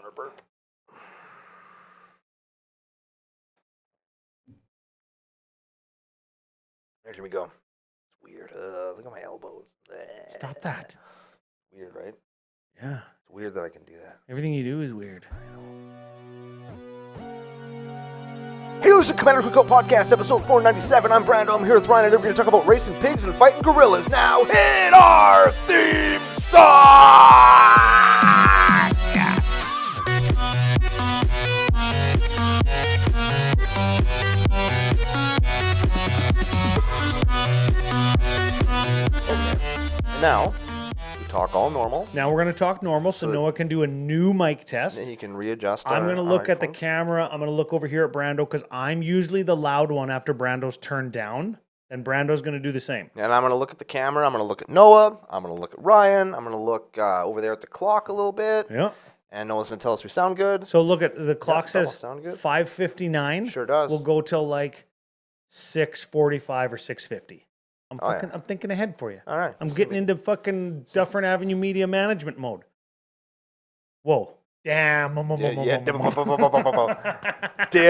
counter burp. There we go. It's weird. Look at my elbows. Stop that. Weird, right? Yeah. It's weird that I can do that. Everything you do is weird. Hey, listen, Commander Cookout Podcast, episode 497. I'm Brando. I'm here with Ryan, and we're going to talk about racing pigs and fighting gorillas. Now, hit our theme song! And now, we talk all normal. Now we're going to talk normal so Noah can do a new mic test. And he can readjust I'm going to look at the headphones. camera. I'm going to look over here at Brando because I'm usually the loud one after Brando's turned down. And Brando's going to do the same. And I'm going to look at the camera. I'm going to look at Noah. I'm going to look at Ryan. I'm going to look over there at the clock a little bit. Yeah. And Noah's going to tell us we sound good. So look at the clock that'll says sound good. 5:59. Sure does. We'll go till like 6:45 or 6:50. I'm thinking ahead for you. All right. I'm getting into fucking Dufferin Avenue media management mode. Whoa. Damn. Did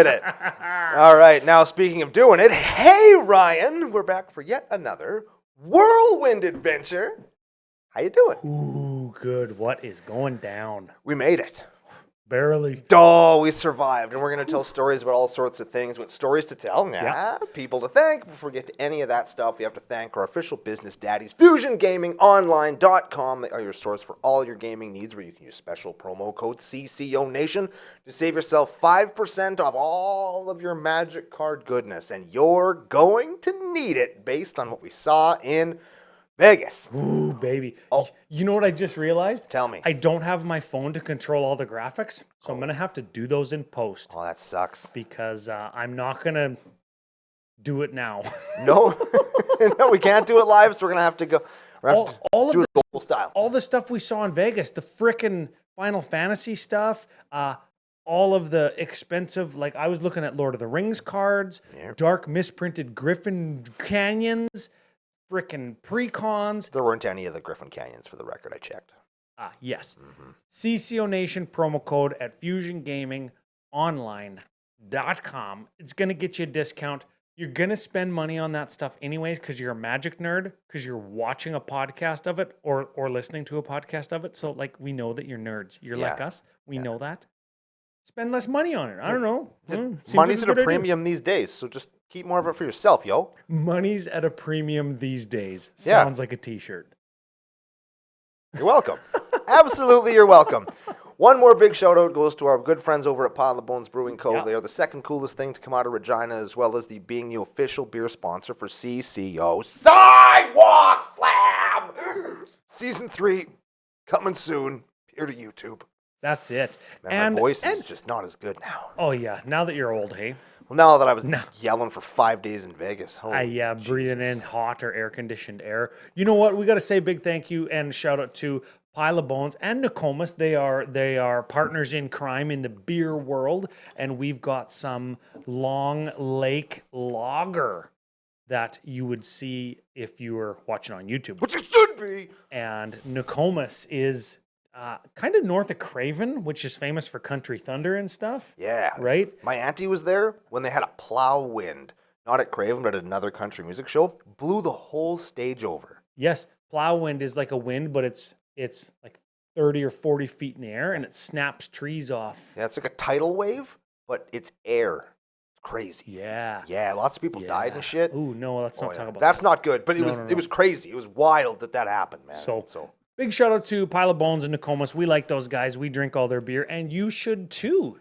it. All right. Now, speaking of doing it, hey, Ryan, we're back for yet another whirlwind adventure. How you doing? Ooh, good. What is going down? We made it. Barely. Oh, we survived. And we're going to tell stories about all sorts of things. With stories to tell, people to thank. Before we get to any of that stuff, we have to thank our official business daddies, FusionGamingOnline.com. They are your source for all your gaming needs, where you can use special promo code CCO Nation to save yourself 5% off all of your Magic card goodness. And you're going to need it based on what we saw in Vegas. Ooh, baby. Oh. You know what I just realized? Tell me. I don't have my phone to control all the graphics, so I'm going to have to do those in post Oh, that sucks. because I'm not going to do it now. No, no, we can't do it live, so we're going to have to go. all do of it old style. all the stuff we saw in Vegas, the frickin' Final Fantasy stuff, all of the expensive, like I was looking at Lord of the Rings cards, Yep. dark misprinted Griffin Canyons, frickin' precons. There weren't any of the Griffin Canyons, for the record. I checked. Yes. CCO Nation promo code at FusionGamingOnline.com. It's going to get you a discount. You're going to spend money on that stuff anyways because you're a Magic nerd, because you're watching a podcast of it or listening to a podcast of it. So, like, we know that you're nerds. You're like us. We know that. Spend less money on it. I don't know. Money's Seems at like a good idea. premium these days, so just keep more of it for yourself, yo. Money's at a premium these days. Yeah. Sounds like a t-shirt. You're welcome. Absolutely, you're welcome. One more big shout out goes to our good friends over at Pile of Bones Brewing Co. Yeah. They are the second coolest thing to come out of Regina, as well as being the official beer sponsor for CCO Sidewalk Slam. Season 3 coming soon. Here to YouTube. That's it. Man, my voice is just not as good now. Oh, yeah. Now that you're old, hey? Well, now that I was No. yelling for 5 days in Vegas. Holy Breathing Jesus. in hot or air-conditioned air. You know what? We got to say big thank you and shout out to Pile of Bones and Nokomis. They are partners in crime in the beer world, and we've got some Long Lake Lager that you would see if you were watching on YouTube. Which it should be. And Nokomis is kind of north of Craven, which is famous for Country Thunder and stuff. Yeah. Right? My auntie was there when they had a plow wind. Not at Craven, but at another country music show. Blew the whole stage over. Yes, plow wind is like a wind, but it's like 30 or 40 feet in the air, and it snaps trees off. Yeah, it's like a tidal wave, but it's air. It's crazy. Yeah. Yeah, lots of people died and shit. Ooh, no, let's not Oh, yeah. talk about That's that. not good, but No. it was crazy. It was wild that happened, man. So big shout out to Pile of Bones and Nokomis. We like those guys. We drink all their beer, and you should too.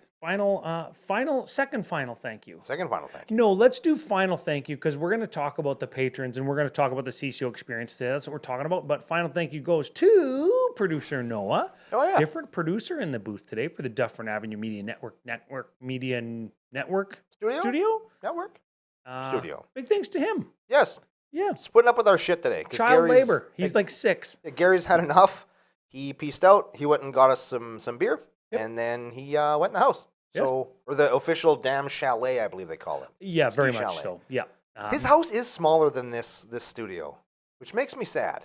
Second final thank you. Second final thank you. No, let's do final thank you because we're going to talk about the patrons and we're going to talk about the CCO experience today. That's what we're talking about. But final thank you goes to producer Noah. Oh, yeah. Different producer in the booth today for the Dufferin Avenue Media Network Studio? Network? Studio. Big thanks to him. Yes. Yeah. Splitting up with our shit today. 'cause Child Gary's- labor. He's like 6. Gary's had enough. He pieced out. He went and got us some beer, and then he went in the house. Yes. So, or the official Dam Chalet, I believe they call it. Yeah, Ski very much chalet. so. Yeah. His house is smaller than this studio, which makes me sad.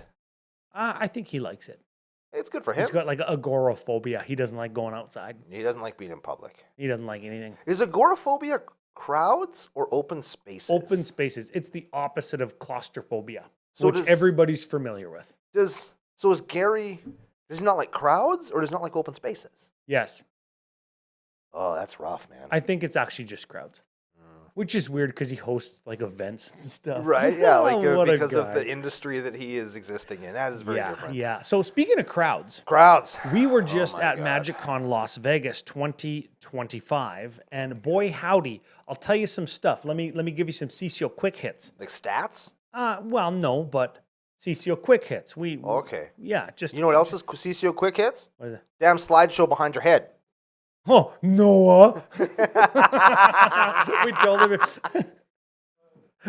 I think he likes it. It's good for him. He's got like agoraphobia. He doesn't like going outside. He doesn't like being in public. He doesn't like anything. Is agoraphobia crowds or open spaces? Open spaces. It's the opposite of claustrophobia, So which everybody's familiar with. is Gary, does he not like crowds or does he not like open spaces? Yes. Oh, that's rough, man. I think it's actually just crowds, which is weird because he hosts like events and stuff. Right, yeah, like What a because of guy. the industry that he is existing in. That is very different. Yeah. So speaking of crowds, Crowds. we were just my at God. MagicCon Las Vegas 2025, and boy howdy, I'll tell you some stuff. Let me give you some CCO quick hits. Like stats? Well, no, but CCO quick hits. Okay. Yeah, just You know what else is CCO quick hits? what is it? Damn slideshow behind your head. Oh, Noah. We told him.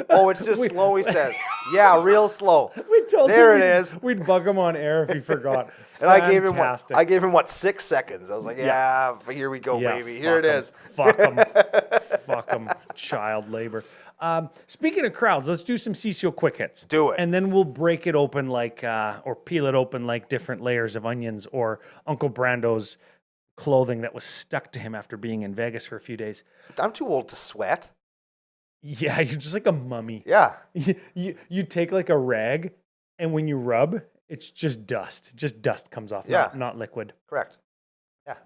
Oh, it's just slow, he says. Yeah, real slow. We told There him it is. We'd bug him on air if he forgot. And I gave him Fantastic. I gave him 6 seconds. I was like, yeah, here we go, Yeah, baby. Here it is. Fuck him. Fuck him. Child labor. Speaking of crowds, let's do some CCO quick hits. Do it. And then we'll break it open like, or peel it open like different layers of onions, or Uncle Brando's clothing that was stuck to him after being in Vegas for a few days. I'm too old to sweat. Yeah, you're just like a mummy. Yeah. You take like a rag, and when you rub, it's just dust. Just dust comes off, Yeah. not liquid. Correct.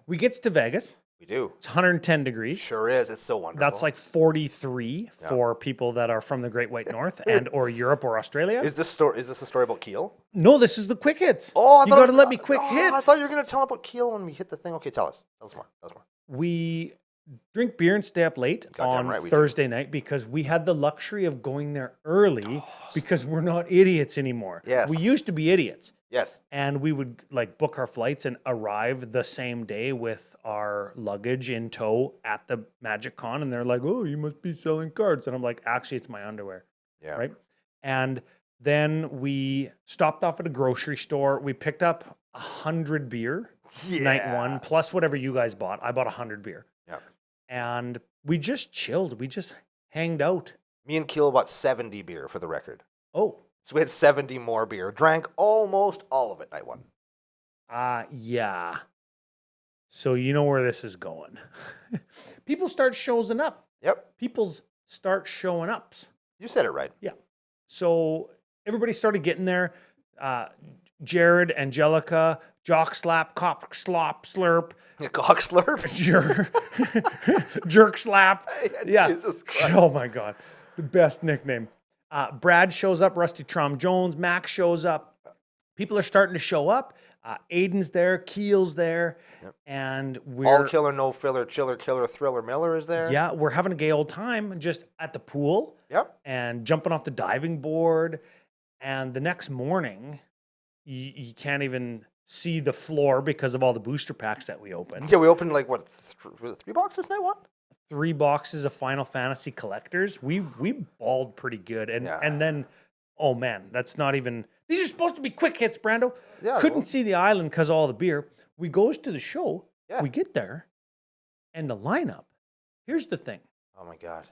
We gets to Vegas. We do. It's 110 degrees. Sure is. It's so wonderful. That's like 43 Yeah. for people that are from the Great White North and or Europe or Australia. Is this a story about Keel? No, this is the quick hits. Oh, I you thought got to let me quick I hit. thought you were gonna tell about Keel when we hit the thing. Okay, tell us. Tell us more. We drink beer and stay up late Goddamn on right we do. Thursday night because we had the luxury of going there early because we're not idiots anymore. Yes. We used to be idiots. Yes. And we would like book our flights and arrive the same day with our luggage in tow at the MagicCon. And they're like, oh, you must be selling cards. And I'm like, actually, it's my underwear. Yeah. Right. And then we stopped off at a grocery store. We picked up 100 beer night one, plus whatever you guys bought. I bought 100 beer. Yeah. And we just chilled. We just hanged out. Me and Keel bought 70 beer for the record. Oh, So we had 70 more beer. Drank almost all of it night one. yeah. So you know where this is going. People start showing up. Yep. People's start showing ups. You said it right. So everybody started getting there. Jared, Angelica, Jock Slap, Cop Slop Slurp, Cock slurp. Jerk Slap. Yeah. Jesus Christ. Oh my God. The best nickname. Brad shows up, Rusty Trom Jones, Max shows up. People are starting to show up. Aiden's there, Keel's there, and we're All killer, no filler, chiller, killer, thriller, Miller is there. yeah, we're having a gay old time just at the pool Yep. and jumping off the diving board. And the next morning, you can't even see the floor because of all the booster packs that we opened. Yeah, we opened like what, 3 boxes night one? 3 boxes of Final Fantasy collectors. We balled pretty good, and Yeah. and then, oh man, that's not even. These are supposed to be quick hits, Brando. Yeah. Couldn't well, see the island because of all the beer. We goes to the show. Yeah. We get there, and the lineup. Here's the thing: Oh my God.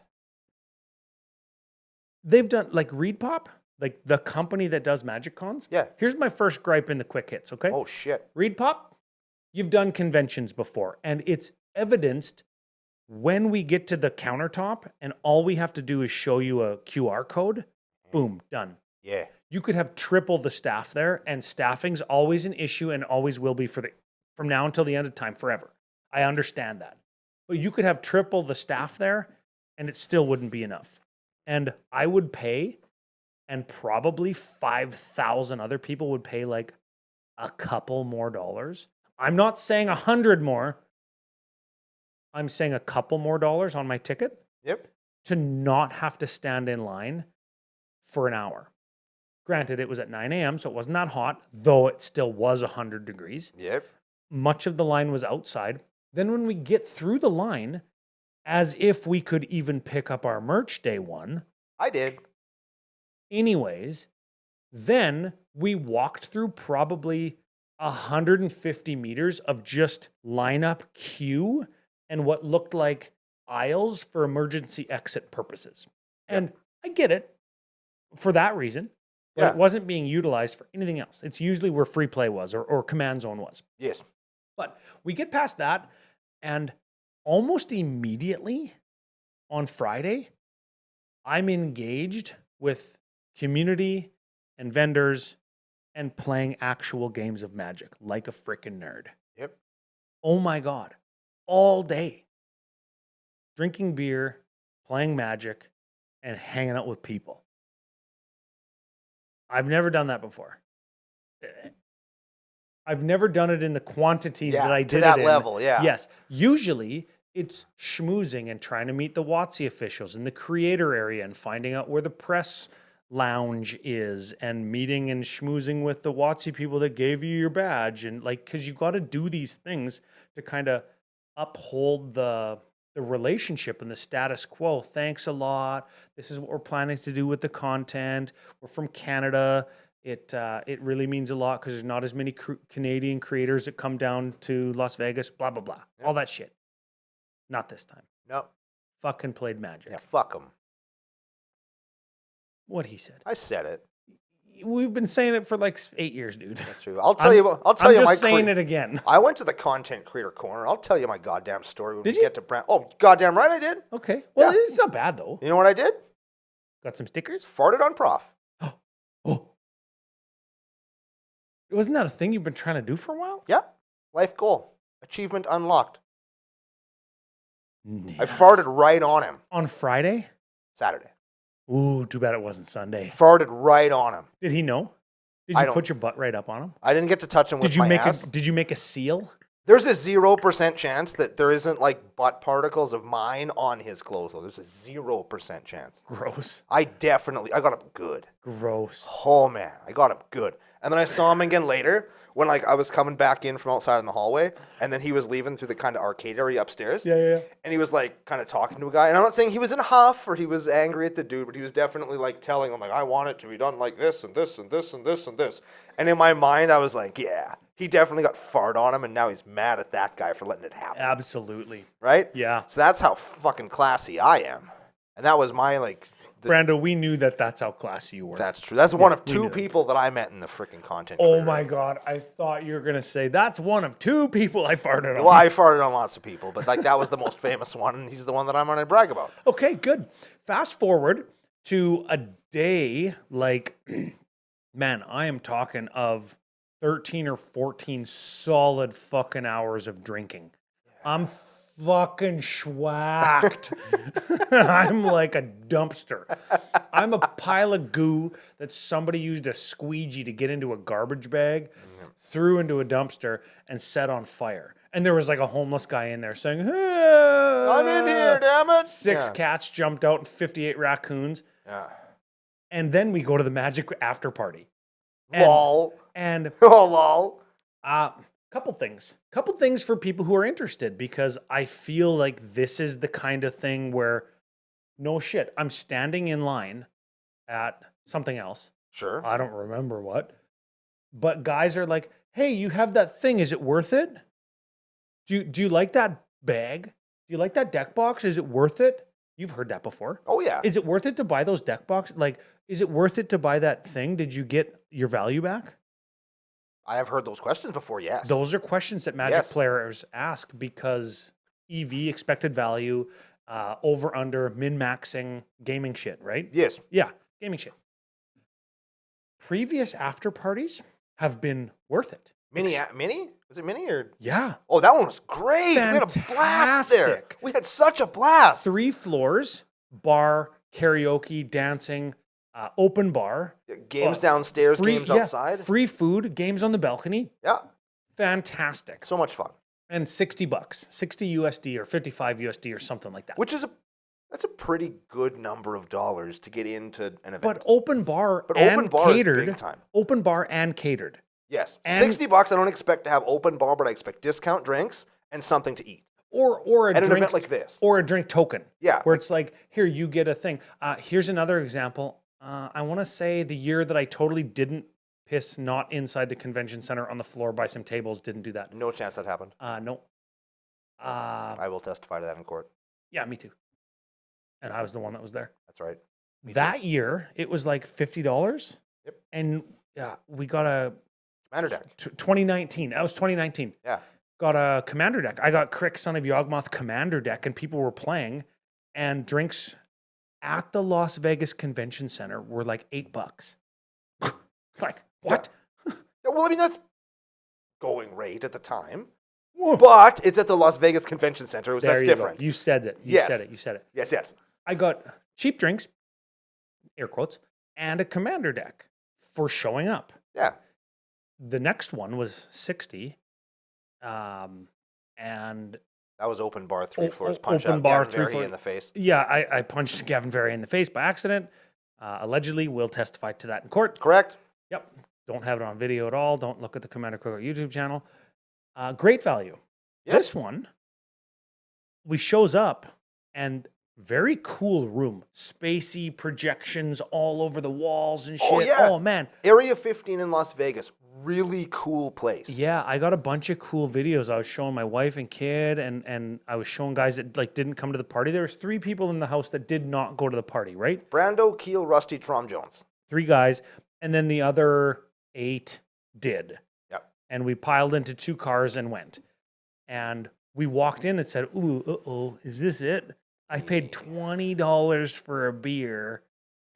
they've done like Reed Pop, like the company that does Magic Cons. Yeah. Here's my first gripe in the quick hits. Okay. Oh shit. Reed Pop, you've done conventions before, and it's evidenced when we get to the countertop, and all we have to do is show you a QR code. Boom, done. Yeah. You could have triple the staff there, and staffing's always an issue and always will be from now until the end of time forever. I understand that. But you could have triple the staff there, and it still wouldn't be enough. And I would pay, and probably 5,000 other people would pay like a couple more dollars. I'm not saying 100 more. I'm saying a couple more dollars on my ticket Yep. to not have to stand in line for an hour. Granted, it was at 9 a.m., so it wasn't that hot, though it still was 100 degrees. Yep. Much of the line was outside. Then when we get through the line, as if we could even pick up our merch day one, I did. anyways, then we walked through probably 150 meters of just lineup queue and what looked like aisles for emergency exit purposes. And I get it for that reason. but Yeah. it wasn't being utilized for anything else. It's usually where free play was or command zone was. Yes. But we get past that, and almost immediately on Friday, I'm engaged with community and vendors and playing actual games of Magic like a freaking nerd. Yep. Oh my God. All day. Drinking beer, playing Magic, and hanging out with people. I've never done that before. I've never done it in the quantities that I did to that it in. level, yeah. Yes. Usually it's schmoozing and trying to meet the WotC officials in the creator area and finding out where the press lounge is and meeting and schmoozing with the WotC people that gave you your badge. And like, cause you got to do these things to kind of uphold the relationship and the status quo. Thanks a lot. This is what we're planning to do with the content. We're from Canada. It really means a lot because there's not as many Canadian creators that come down to Las Vegas, blah, blah, blah. Yep. All that shit. Not this time. No. Fucking played Magic. Yeah, fuck them. What he said. I said it. We've been saying it for like 8 years, dude. That's true. I'll tell you. I'll tell I'm you my. just saying it again. I went to the content creator corner. I'll tell you my goddamn story when Did we you? get to Brand. Oh, goddamn right I did. Okay. Well, Yeah. it's not bad though. You know what I did? Got some stickers? Farted on Prof. Oh. Wasn't that a thing you've been trying to do for a while? Yeah. Life goal. Achievement unlocked. I Nice. farted right on him. On Friday? Saturday. Ooh, too bad it wasn't Sunday. Farted right on him. Did he know? Did I you don't- put your butt right up on him? I didn't get to touch him with Did you my make ass. did you make a seal? There's a 0% chance that there isn't like butt particles of mine on his clothes. Though. There's a 0% chance. Gross. I got him good. Gross. Oh man, I got him good. And then I saw him again later when like I was coming back in from outside in the hallway, and then he was leaving through the kind of arcade area upstairs. Yeah. And he was like kind of talking to a guy, and I'm not saying he was in a huff or he was angry at the dude, but he was definitely like telling him like, I want it to be done like this and this and this and this and this. And in my mind, I was like, yeah, he definitely got fart on him, and now he's mad at that guy for letting it happen. Absolutely. Right? Yeah. So that's how fucking classy I am, and that was my like. Brando, we knew that's how classy you were. That's true. That's one of we two knew that. people that I met in the freaking content. Oh career. my God. I thought you were going to say that's one of two people I farted on. Well, I farted on lots of people, but like that was the most famous one, and he's the one that I'm going to brag about. Okay, good. Fast forward to a day like, man, I am talking of 13 or 14 solid fucking hours of drinking. I'm fucking schwacked. I'm like a dumpster. I'm a pile of goo that somebody used a squeegee to get into a garbage bag, threw into a dumpster, and set on fire. And there was like a homeless guy in there saying, I'm in here, damn it. Six cats jumped out and 58 raccoons. Yeah. And then we go to the Magic after party. And- Lol. And Oh, lol. couple things for people who are interested, because I feel like this is the kind of thing where, no shit, I'm standing in line at something else. Sure. I don't remember what. But guys are like, hey, you have that thing. Is it worth it? Do you like that bag? Do you like that deck box? Is it worth it? You've heard that before. Oh, yeah. Is it worth it to buy those deck boxes? Like, is it worth it to buy that thing? Did you get your value back? I have heard those questions before, yes. Those are questions that Magic Yes. players ask because EV, expected value, over, under, min-maxing, gaming shit, right? Yes. Yeah, gaming shit. Previous after parties have been worth it. Mini? Was it mini or? Yeah. Oh, that one was great. We had a blast there. Fantastic. We had such a blast. 3 floors, bar, karaoke, dancing, open bar. Games downstairs, free- games yeah, outside. Free food, games on the balcony. Yeah. Fantastic. So much fun. And $60, 60 USD or 55 USD or something like that. Which is that's a pretty good number of dollars to get into an event. But open bar But and open bar catered. is big time. Open bar and catered. Yes. And- $60, I don't expect to have open bar, but I expect discount drinks and something to eat. Or a At an drink event like this. or a drink token. Yeah. Where it's like, here, you get a thing. Here's another example. I want to say the year that I totally didn't piss not inside the convention center on the floor by some tables, didn't do that. No chance that happened. No. I will testify to that in court. Yeah, me too. And I was the one that was there. That's right. That year, it was like $50 Yep. And we got a Commander deck. 2019. That was 2019. Yeah. Got a commander deck. I got Crick, Son of Yawgmoth commander deck, and people were playing, and drinks at the Las Vegas Convention Center were like $8. Like, what? Yeah, well, I mean, that's going rate at the time. Whoa. But it's at the Las Vegas Convention Center, so There that's you different. Go. You said it. You Yes. said it. You said it. Yes, yes. I got cheap drinks, air quotes, and a commander deck for showing up. Yeah. The next one was 60. And That was open bar 3 floors. open Punch out bar Gavin 3 Verhey floor. in the face. yeah, I punched Gavin Verhey in the face by accident. Allegedly, will testify to that in court. Correct? Yep. Don't have it on video at all. Don't look at the Commander Cookout YouTube channel. Great value. Yes. This one, we shows up and very cool room. Spacey projections all over the walls and shit. Oh, yeah. Oh, man. Area 15 in Las Vegas. Really cool place. Yeah, I got a bunch of cool videos. I was showing my wife and kid, and I was showing guys that like didn't come to the party. There was 3 people in the house that did not go to the party, right? Brando, Keel, Rusty, Trom Jones. 3 guys, and then the other 8 did. Yep. And we piled into 2 cars and went. And we walked in and said, "Ooh, uh-oh, is this it? I paid $20 for a beer,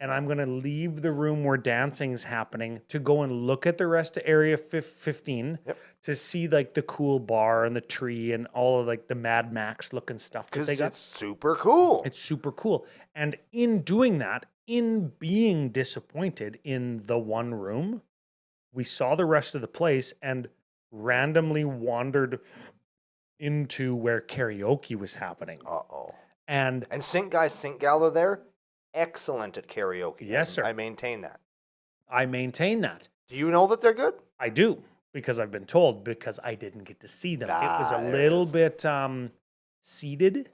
and I'm going to leave the room where dancing's happening to go and look at the rest of Area 15 Yep. to see like the cool bar and the tree and all of like the Mad Max looking stuff that Because they got. it's super cool. It's super cool. And in doing that, in being disappointed in the one room, we saw the rest of the place and randomly wandered into where karaoke was happening. Uh-oh. And And Sync Guy, Sync Gal are there. Excellent at karaoke. Yes, sir. I maintain that. I maintain that. Do you know that they're good? I do, because I've been told, because I didn't get to see them. It was a There it little is. bit seeded.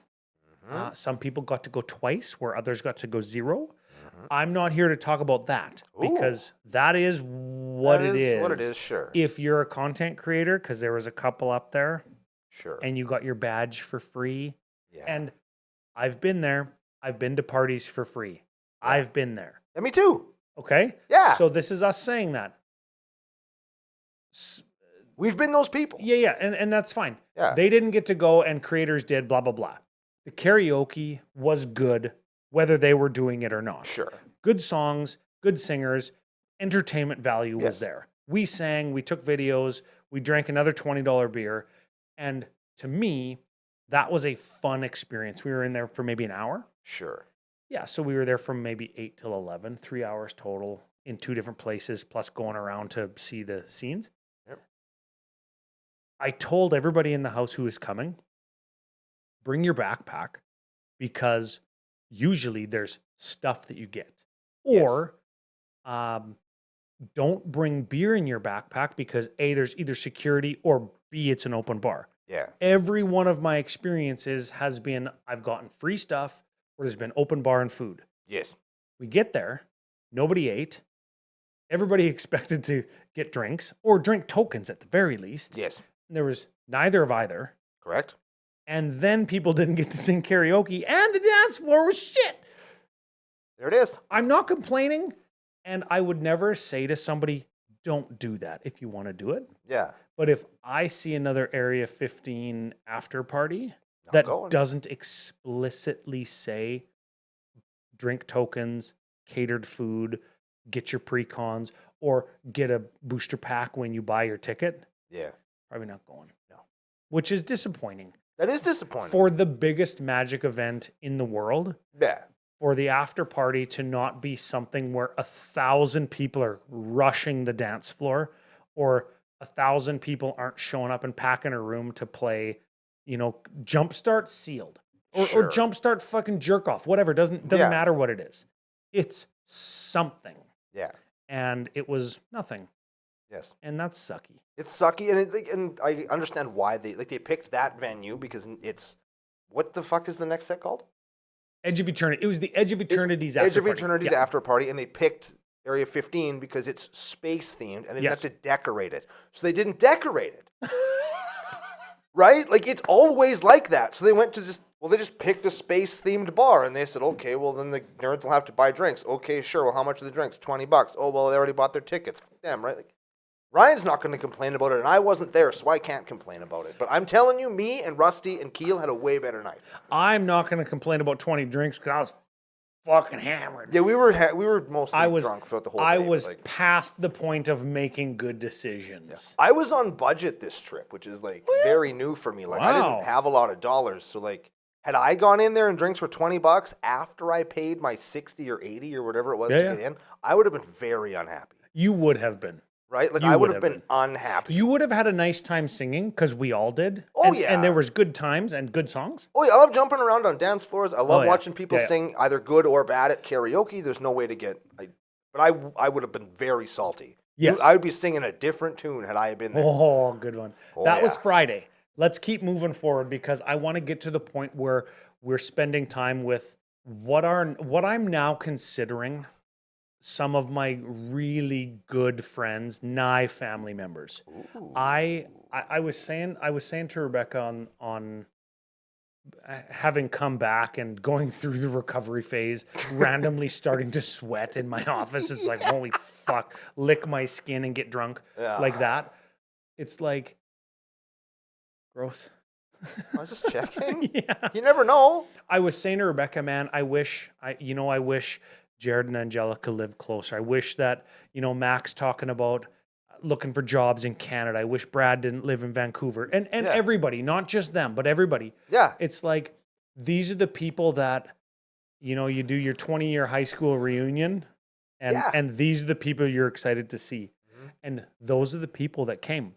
Mhm. Some people got to go twice, where others got to go 0. Mhm. I'm not here to talk about that, because that is what That it is. What it is, sure. If you're a content creator, because there was a couple up there, Sure. and you got your badge for free. Yeah. And I've been there. I've been to parties for free. I've been there. Yeah, me too. Okay? Yeah. So this is us saying that. We've been those people. Yeah, and that's fine. Yeah. They didn't get to go, and creators did, blah, blah, blah. The karaoke was good, whether they were doing it or not. Sure. Good songs, good singers, entertainment value was Yes. there. We sang, we took videos, we drank another $20 beer, and to me, that was a fun experience. We were in there for maybe an hour. Sure. Yeah, so we were there from maybe 8 till 11, 3 hours total in 2 different places, plus going around to see the scenes. Yep. I told everybody in the house who was coming, bring your backpack, because usually there's stuff that you get. Yes. Or don't bring beer in your backpack, because A, there's either security, or B, it's an open bar. Yeah. Every one of my experiences has been, I've gotten free stuff, or there's been open bar and food. Yes. We get there, nobody ate. Everybody expected to get drinks, or drink tokens at the very least. Yes. There was neither of either. Correct. And then people didn't get to sing karaoke, and the dance floor was shit. There it is. I'm not complaining, and I would never say to somebody, don't do that if you want to do it. Yeah. But if I see another Area 15 after party Not that going. doesn't explicitly say drink tokens, catered food, get your pre-cons, or get a booster pack when you buy your ticket, Yeah. probably not going. No. Which is disappointing. That is disappointing. For the biggest Magic event in the world, Yeah. for the after party to not be something where 1,000 people are rushing the dance floor, or 1,000 people aren't showing up and packing a room to play, Jumpstart Sealed, or Sure. Jumpstart fucking Jerk Off, whatever. Doesn't Yeah. matter what it is. It's something, Yeah. and it was nothing, Yes. and that's sucky. It's sucky, and I understand why they picked that venue, because it's, what the fuck is the next set called? Edge of Eternity. It was the Edge of Eternity's Edge after of party. Eternity's Yeah. after party, and they picked Area 15 because it's space themed, and they didn't Yes. have to decorate it. So they didn't decorate it. Right? Like, it's always like that. So they went to just Well, they just picked a space-themed bar, and they said, okay, well, then the nerds will have to buy drinks. Okay, sure. Well, how much are the drinks? $20. Oh, well, they already bought their tickets. Fuck them, right? Like, Ryan's not going to complain about it, and I wasn't there, so I can't complain about it. But I'm telling you, me and Rusty and Keel had a way better night. I'm not going to complain about 20 drinks because I was fucking hammered. Yeah, we were mostly drunk throughout the whole day. I was past the point of making good decisions. I was on budget this trip, which is like very new for me. Like I didn't have a lot of dollars, so like had I gone in there and drinks were $20 after I paid my 60 or 80 or whatever it was to get in, I would have been very unhappy. You would have been. Right? Like I would have been unhappy. You would have had a nice time singing because we all did. Oh, And there was good times and good songs. Oh, yeah. I love jumping around on dance floors. I love watching people sing either good or bad at karaoke. There's no way to get... But I would have been very salty. Yes. I would be singing a different tune had I been there. Oh, good one. Oh, that was Friday. Let's keep moving forward because I want to get to the point where we're spending time with what I'm now considering some of my really good friends, nigh family members. Ooh. I was saying to Rebecca on having come back and going through the recovery phase, randomly starting to sweat in my office. It's like, holy fuck, lick my skin and get drunk like that. It's like, gross. I was just checking. Yeah. You never know. I was saying to Rebecca, man, I wish Jared and Angelica lived closer. I wish that, Mac's talking about looking for jobs in Canada. I wish Brad didn't live in Vancouver. And everybody, not just them, but everybody. Yeah. It's like, these are the people that, you do your 20-year high school reunion, and these are the people you're excited to see. Mm-hmm. And those are the people that came.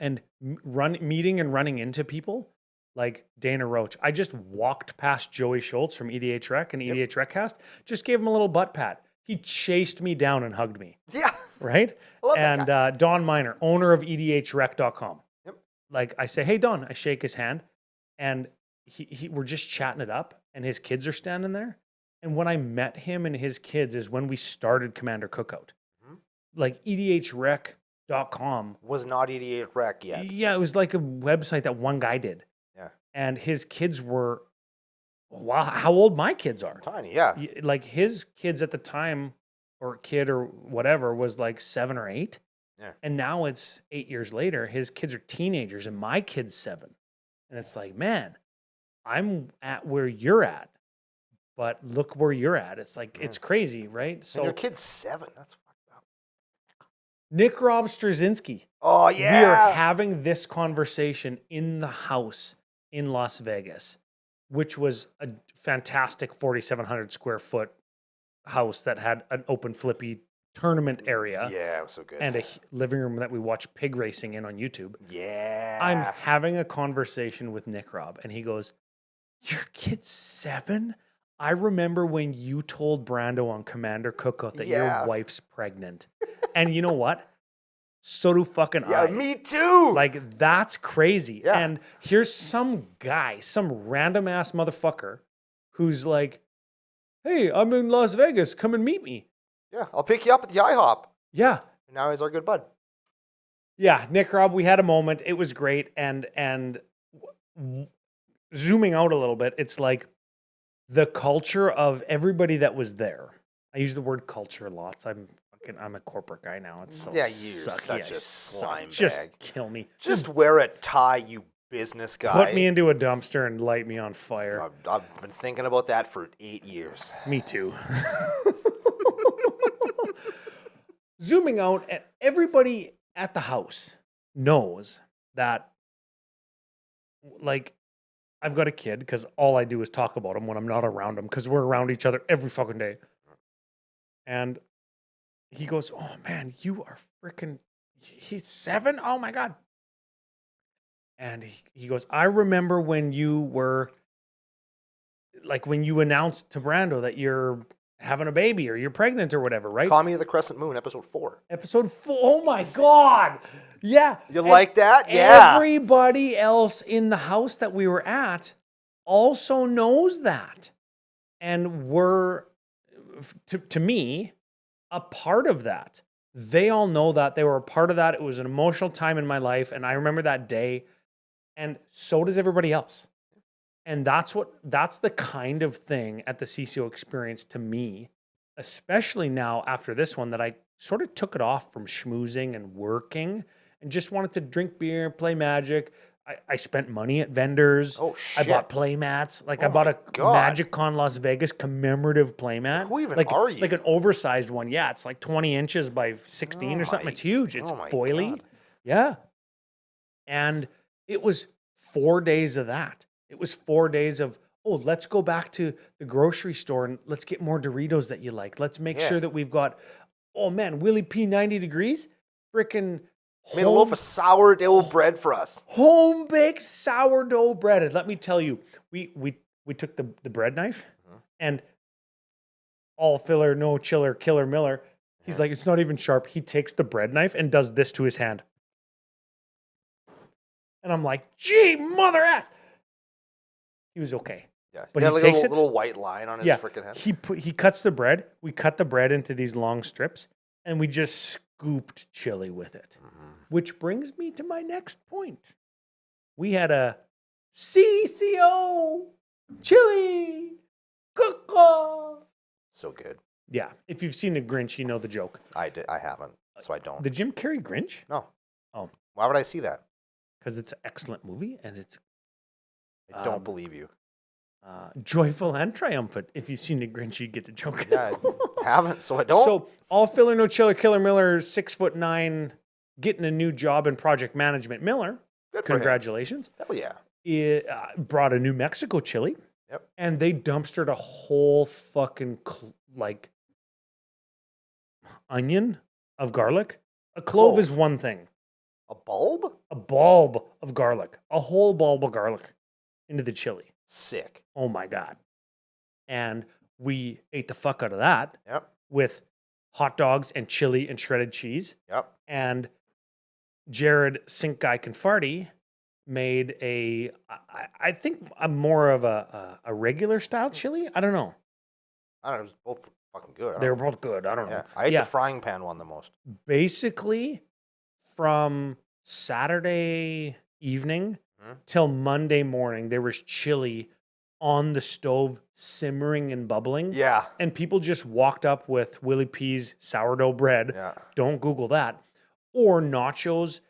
And meeting and running into people like Dana Roach. I just walked past Joey Schultz from EDH Rec and EDH Recast, just gave him a little butt pat. He chased me down and hugged me. Yeah. Right? And Don Miner, owner of EDHRec.com. Yep. Like I say, hey, Don, I shake his hand and we're just chatting it up and his kids are standing there. And when I met him and his kids is when we started Commander Cookout. Mm-hmm. Like EDHRec.com was not EDH Rec yet. Yeah, it was like a website that one guy did. Yeah. And his kids were, how old my kids are. Tiny, yeah. Like his kids at the time, or kid or whatever, was like 7 or 8. Yeah. And now it's 8 years later, his kids are teenagers and my kid's 7. And it's like, man, I'm at where you're at, but look where you're at. It's like, it's crazy, right? So and your kid's 7. That's fucked up. Nick Rob Straczynski. Oh, yeah. We are having this conversation in the house in Las Vegas, which was a fantastic 4,700 square foot house that had an open flippy tournament area. Yeah, it was so good. And a living room that we watch pig racing in on YouTube. Yeah. I'm having a conversation with Nick Rob, and he goes, your kid's 7? I remember when you told Brando on Commander Cookout that your wife's pregnant. And you know what? So do fucking I. Yeah, me too. Like, that's crazy. Yeah. And here's some guy, some random ass motherfucker who's like, hey, I'm in Las Vegas. Come and meet me. Yeah, I'll pick you up at the IHOP. Yeah. And now he's our good bud. Yeah, Nick Rob, we had a moment. It was great. And zooming out a little bit, it's like the culture of everybody that was there. I use the word culture lots. I'm a corporate guy now. It's so you're such a slime bag. Just kill me. Just wear a tie, you business guy. Put me into a dumpster and light me on fire. I've been thinking about that for 8 years. Me too. Zooming out, everybody at the house knows that, like, I've got a kid because all I do is talk about him when I'm not around him because we're around each other every fucking day. And he goes, oh man, you are freaking, he's 7? Oh my God. And he goes, I remember when you were, like when you announced to Brando that you're having a baby or you're pregnant or whatever, right? Call Me of the Crescent Moon, episode 4. Episode 4, oh my God. Yeah. You like that? Yeah. Everybody else in the house that we were at also knows that. And we're, to me, a part of that. They all know that. They were a part of that. It was an emotional time in my life. And I remember that day. And so does everybody else. And that's the kind of thing at the CCO Experience to me, especially now after this one, that I sort of took it off from schmoozing and working and just wanted to drink beer, play Magic. I spent money at vendors. Oh, I shit. bought play mats. Like I Oh bought my a God. MagicCon Las Vegas commemorative play mat. Who even like, are you? Like an oversized one. Yeah, it's like 20 inches by 16 Oh or something. my- It's huge. It's oh my foily. God. Yeah. And it was 4 days of that. It was 4 days of, oh, let's go back to the grocery store and let's get more Doritos that you like. Let's make sure that we've got, oh man, Willie P 90 degrees. Freaking Made a loaf of sourdough bread for us. home baked sourdough bread. And let me tell you, we took the bread knife and all filler, no chiller, killer Miller. He's like, it's not even sharp. He takes the bread knife and does this to his hand. And I'm like, gee, mother ass. He was okay. Yeah, But he he had like takes a it- little white line on his freaking head. He cuts the bread. We cut the bread into these long strips, and we just scooped chili with it. Which brings me to my next point. We had a CCO chili cook-off. So good. Yeah, if you've seen the Grinch, you know the joke. I haven't, so I don't. The Jim Carrey Grinch? No. Oh. Why would I see that? Because it's an excellent movie, and it's I don't believe you. joyful and triumphant. If you've seen the Grinch, you get the joke. Yeah, I haven't, so I don't. So all filler, no chiller, killer Miller, 6'9", getting a new job in project management. Miller, Good for him. congratulations. Hell yeah. Brought a New Mexico chili. Yep. And they dumpstered a whole fucking onion of garlic. A clove is one thing. A bulb? A bulb of garlic. A whole bulb of garlic into the chili. Sick. Oh my God. And we ate the fuck out of that Yep. with hot dogs and chili and shredded cheese. Yep. And Jared Sink Guy Confarty made I think a more of a regular style chili. I don't know. I don't know. It was both fucking good. I They were don't know. both good. I don't Yeah. know. I ate Yeah. the frying pan one the most. Basically, from Saturday evening Mhm. till Monday morning, there was chili on the stove simmering and bubbling. Yeah. And people just walked up with Willie P's sourdough bread. Yeah. Don't Google that. Or nachos.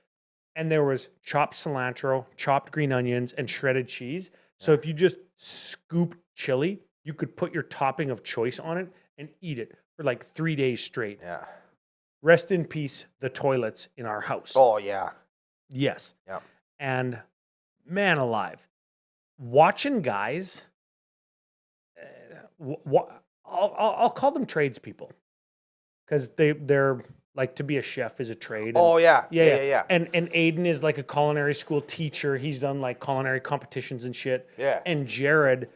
And there was chopped cilantro, chopped green onions, and shredded cheese. So if you just scoop chili, you could put your topping of choice on it and eat it for like 3 days straight. Yeah. Rest in peace, the toilets in our house. Oh, yeah. Yes. Yeah. And man alive, watching guys, I'll call them tradespeople because they're like, to be a chef is a trade. Oh, yeah. Yeah. And Aiden is like a culinary school teacher. He's done like culinary competitions and shit. Yeah. And Jared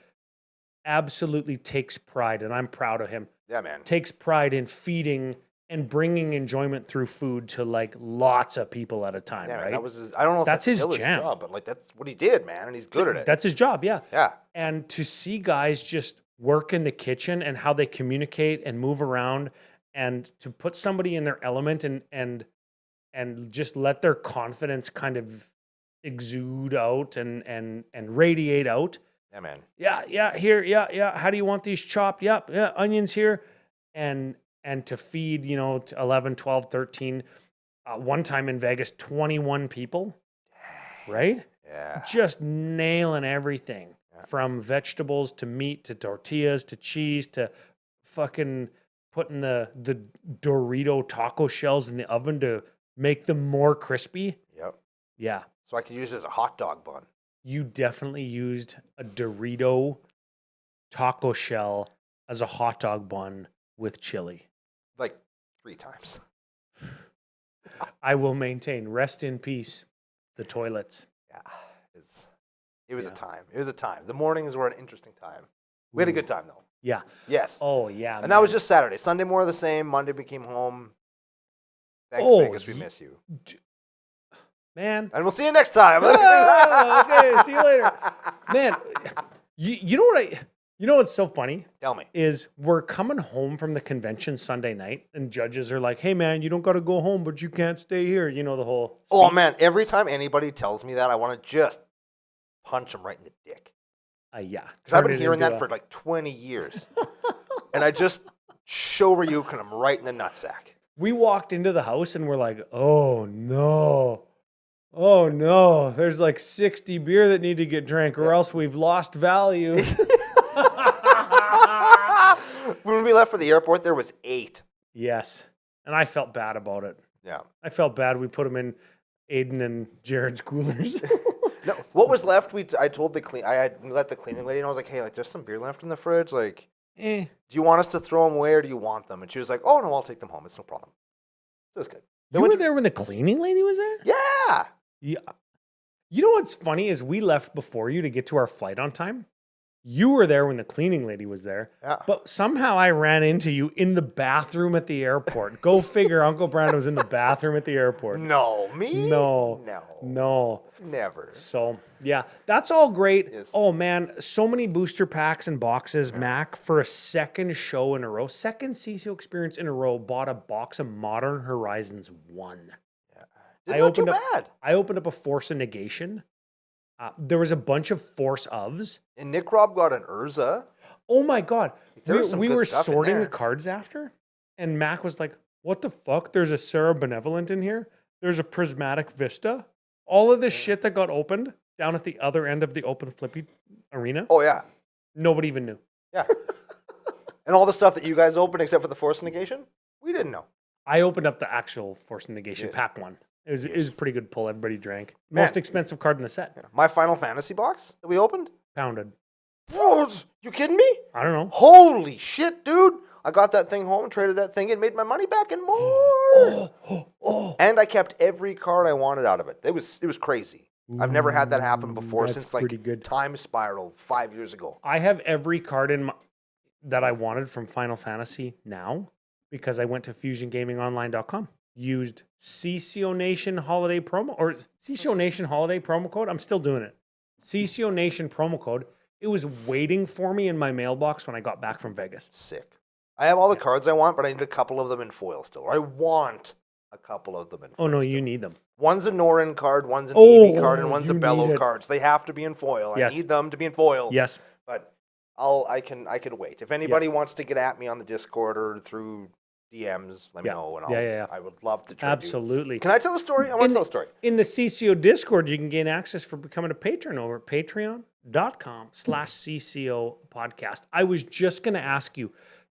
absolutely takes pride, and I'm proud of him. Yeah, man. Takes pride in feeding and bringing enjoyment through food to like lots of people at a time, Yeah, man, right? that was his, I don't know if That's that's his still his jam. job, but like that's what he did, man, and he's good at it. That's his job, yeah. Yeah. And to see guys just work in the kitchen and how they communicate and move around, and to put somebody in their element and just let their confidence kind of exude out and radiate out. Yeah, man. Yeah, here, yeah. How do you want these chopped? Yep, yeah, onions here. And to feed, to 11, 12, 13, one time in Vegas, 21 people, right? Yeah. Just nailing everything Yeah. from vegetables to meat to tortillas to cheese to fucking putting the Dorito taco shells in the oven to make them more crispy. Yep. Yeah. So I could use it as a hot dog bun. You definitely used a Dorito taco shell as a hot dog bun with chili. Like 3 times. I will maintain. Rest in peace, the toilets. Yeah. It was Yeah. a time. It was a time. The mornings were an interesting time. We had a good time though. Yeah. Yes. Oh, yeah. And that was just Saturday. Sunday more of the same. Monday we came home. Thanks, Oh, Vegas. We miss you. Man. And we'll see you next time. Oh, okay, see you later. Man, you know what's so funny Tell me. is we're coming home from the convention Sunday night, and judges are like, "Hey, man, you don't got to go home, but you can't stay here." You know the whole. Oh man, every time anybody tells me that, I want to just punch them right in the dick. Yeah. Because I've Turned been it hearing into that for like 20 years. And I just show Ryuk and I'm right in the nutsack. We walked into the house and we're like, oh no. Oh no. There's like 60 beer that need to get drank or else we've lost value. When we left for the airport, there was 8. Yes. And I felt bad about it. Yeah. I felt bad. We put them in Aiden and Jared's coolers. No, what was left? I told I had let the cleaning lady know. I was like, hey, like, there's some beer left in the fridge. Like, do you want us to throw them away or do you want them? And she was like, oh no, I'll take them home. It's no problem. It was good. You were there when the cleaning lady was there? Yeah. Yeah. You know what's funny is we left before you to get to our flight on time. You were there when the cleaning lady was there. Yeah. But somehow I ran into you in the bathroom at the airport. Go figure, Uncle Brandon was in the bathroom at the airport. No, me? No. Never. So, yeah, that's all great. Yes. Oh, man, so many booster packs and boxes. Mac, for a second show in a row, second CCO Experience in a row, bought a box of Modern Horizons 1. Not too bad. I opened up a Force of Negation. There was a bunch of Force ofs. And Nick Rob got an Urza. Oh my God. There was some We good were stuff in sorting the there. cards after, and Mac was like, what the fuck? There's a Sarah Benevolent in here. There's a Prismatic Vista. All of this shit that got opened down at the other end of the open flippy arena. Oh, yeah. Nobody even knew. Yeah. And all the stuff that you guys opened except for the Force Negation, we didn't know. I opened up the actual Force of Negation Yes. pack 1. It was a pretty good pull. Everybody drank. Man. Most expensive card in the set. Yeah. My Final Fantasy box that we opened? Pounded. What? You kidding me? I don't know. Holy shit, dude. I got that thing home, traded that thing, and made my money back and more. And I kept every card I wanted out of it. It was crazy. I've never had that happen before That's since like pretty good. Time Spiral 5 years ago. I have every card that I wanted from Final Fantasy now because I went to FusionGamingOnline.com. Used CCO Nation holiday promo or CCO Nation holiday promo code. I'm still doing it. CCO Nation promo code. It was waiting for me in my mailbox when I got back from Vegas. Sick. I have all the cards I want, but I need a couple of them in foil still. Or I want a couple of them in foil. Oh no, still. you need them. One's a Norin card, one's an Oh, EV card, and one's a you Bellow need it. card. So they have to be in foil. Yes. I need them to be in foil. Yes. But I can wait. If anybody wants to get at me on the Discord or through DMs, let me know, and I would love to try. Absolutely. Can I tell a story? I want to tell a story. In the CCO Discord, you can gain access for becoming a patron over at patreon.com/CCO podcast. I was just going to ask you,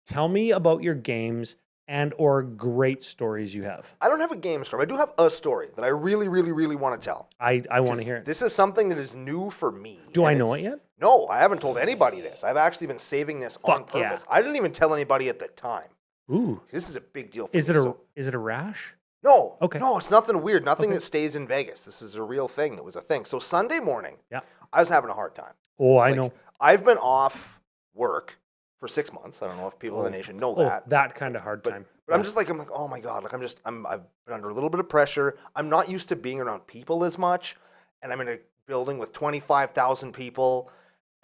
tell me about your games and or great stories you have. I don't have a game story. I do have a story that I really, really, really want to tell. I want to hear it. This is something that is new for me. Do I and know it yet? No, I haven't told anybody this. I've actually been saving this on Fuck yeah. purpose. I didn't even tell anybody at the time. Ooh. This is a big deal for Is me. it a rash? No. Okay. No, it's nothing weird. Nothing Okay. that stays in Vegas. This is a real thing that was a thing. So Sunday morning, Yeah. I was having a hard time. Oh, I Like, know. I've been off work for 6 months. I don't know if people in the nation know that. That kind of hard time. But I'm like, oh my God, like I've been under a little bit of pressure. I'm not used to being around people as much. And I'm in a building with 25,000 people.